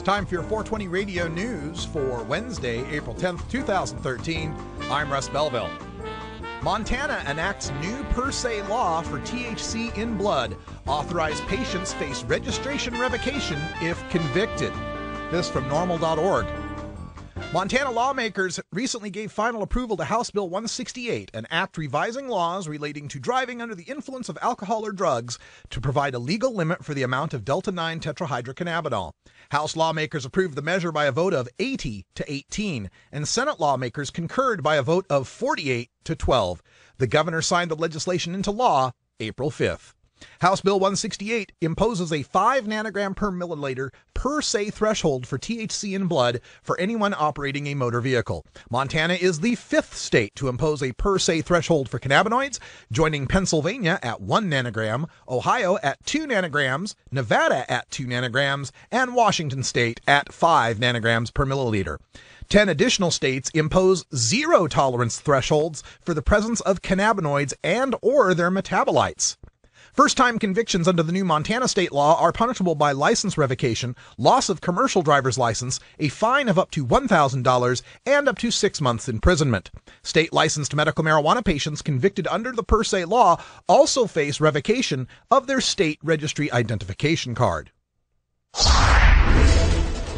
Time for your 420 Radio News for Wednesday, April 10th, 2013. I'm Russ Belville. Montana enacts new per se law for THC in blood. Authorized patients face registration revocation if convicted. This from normalorg. Montana lawmakers recently gave final approval to House Bill 168, an act revising laws relating to driving under the influence of alcohol or drugs to provide a legal limit for the amount of delta-9 tetrahydrocannabinol. House lawmakers approved the measure by a vote of 80 to 18, and Senate lawmakers concurred by a vote of 48 to 12. The governor signed the legislation into law April 5th. House Bill 168 imposes a 5 nanogram per milliliter per se threshold for THC in blood for anyone operating a motor vehicle. Montana is the 5th state to impose a per se threshold for cannabinoids, joining Pennsylvania at 1 nanogram, Ohio at 2 nanograms, Nevada at 2 nanograms, and Washington state at 5 nanograms per milliliter. 10 additional states impose zero tolerance thresholds for the presence of cannabinoids and or their metabolites. First-time convictions under the new Montana state law are punishable by license revocation, loss of commercial driver's license, a fine of up to $1,000, and up to 6 months imprisonment. State-licensed medical marijuana patients convicted under the per se law also face revocation of their state registry identification card.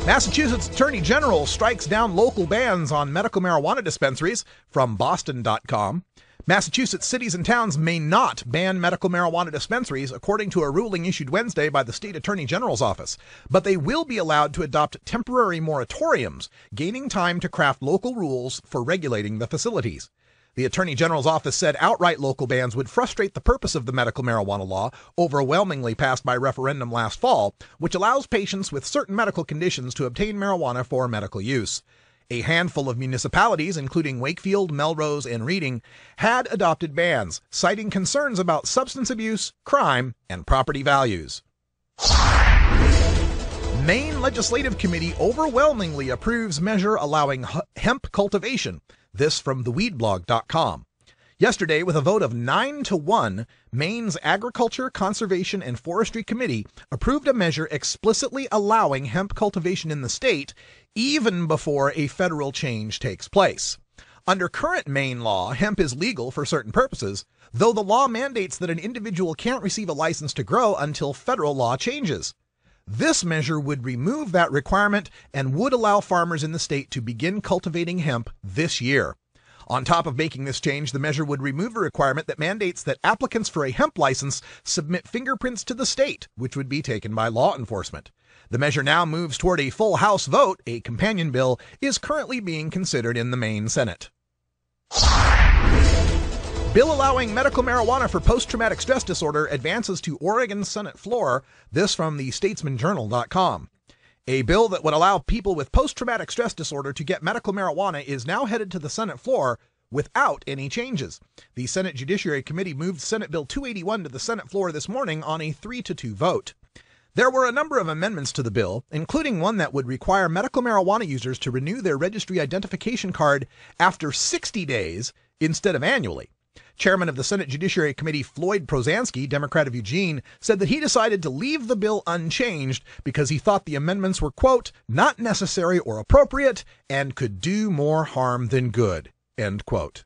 Massachusetts Attorney General strikes down local bans on medical marijuana dispensaries, from Boston.com. Massachusetts cities and towns may not ban medical marijuana dispensaries, according to a ruling issued Wednesday by the state attorney general's office, but they will be allowed to adopt temporary moratoriums, gaining time to craft local rules for regulating the facilities. The attorney general's office said outright local bans would frustrate the purpose of the medical marijuana law, overwhelmingly passed by referendum last fall, which allows patients with certain medical conditions to obtain marijuana for medical use. A handful of municipalities, including Wakefield, Melrose, and Reading, had adopted bans, citing concerns about substance abuse, crime, and property values. Maine Legislative Committee overwhelmingly approves measure allowing hemp cultivation. This from theweedblog.com. Yesterday, with a vote of 9 to 1, Maine's Agriculture, Conservation, and Forestry Committee approved a measure explicitly allowing hemp cultivation in the state, even before a federal change takes place. Under current Maine law, hemp is legal for certain purposes, though the law mandates that an individual can't receive a license to grow until federal law changes. This measure would remove that requirement and would allow farmers in the state to begin cultivating hemp this year. On top of making this change, the measure would remove a requirement that mandates that applicants for a hemp license submit fingerprints to the state, which would be taken by law enforcement. The measure now moves toward a full House vote. A companion bill is currently being considered in the Maine Senate. Bill allowing medical marijuana for post-traumatic stress disorder advances to Oregon Senate floor. This from the statesmanjournal.com. A bill that would allow people with post-traumatic stress disorder to get medical marijuana is now headed to the Senate floor without any changes. The Senate Judiciary Committee moved Senate Bill 281 to the Senate floor this morning on a 3-2 vote. There were a number of amendments to the bill, including one that would require medical marijuana users to renew their registry identification card after 60 days instead of annually. Chairman of the Senate Judiciary Committee Floyd Prozansky, Democrat of Eugene, said that he decided to leave the bill unchanged because he thought the amendments were, quote, not necessary or appropriate and could do more harm than good, end quote.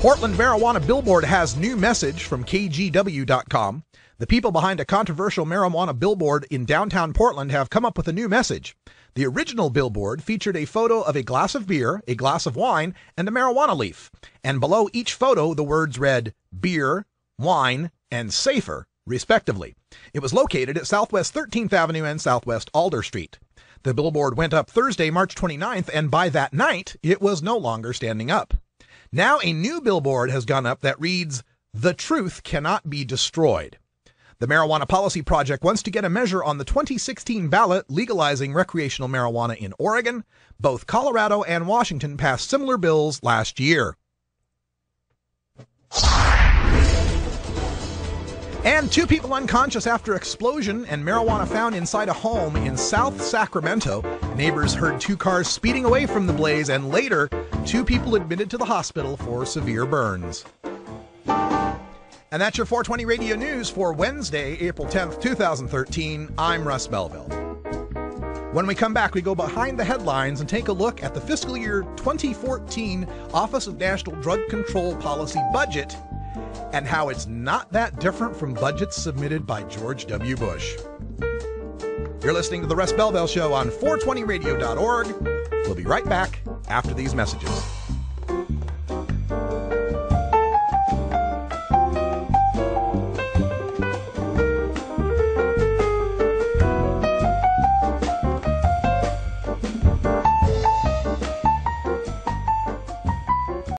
Portland marijuana billboard has new message from KGW.com. The people behind a controversial marijuana billboard in downtown Portland have come up with a new message. The original billboard featured a photo of a glass of beer, a glass of wine, and a marijuana leaf. And below each photo, the words read beer, wine, and safer, respectively. It was located at Southwest 13th Avenue and Southwest Alder Street. The billboard went up Thursday, March 29th, and by that night, it was no longer standing up. Now a new billboard has gone up that reads, "The truth cannot be destroyed." The Marijuana Policy Project wants to get a measure on the 2016 ballot legalizing recreational marijuana in Oregon. Both Colorado and Washington passed similar bills last year. And 2 people unconscious after explosion and marijuana found inside a home in South Sacramento. Neighbors heard 2 cars speeding away from the blaze, and later, 2 people admitted to the hospital for severe burns. And that's your 420 Radio News for Wednesday, April 10th, 2013. I'm Russ Belville. When we come back, we go behind the headlines and take a look at the fiscal year 2014 Office of National Drug Control Policy budget and how it's not that different from budgets submitted by George W. Bush. You're listening to The Russ Belville Show on 420radio.org. We'll be right back after these messages.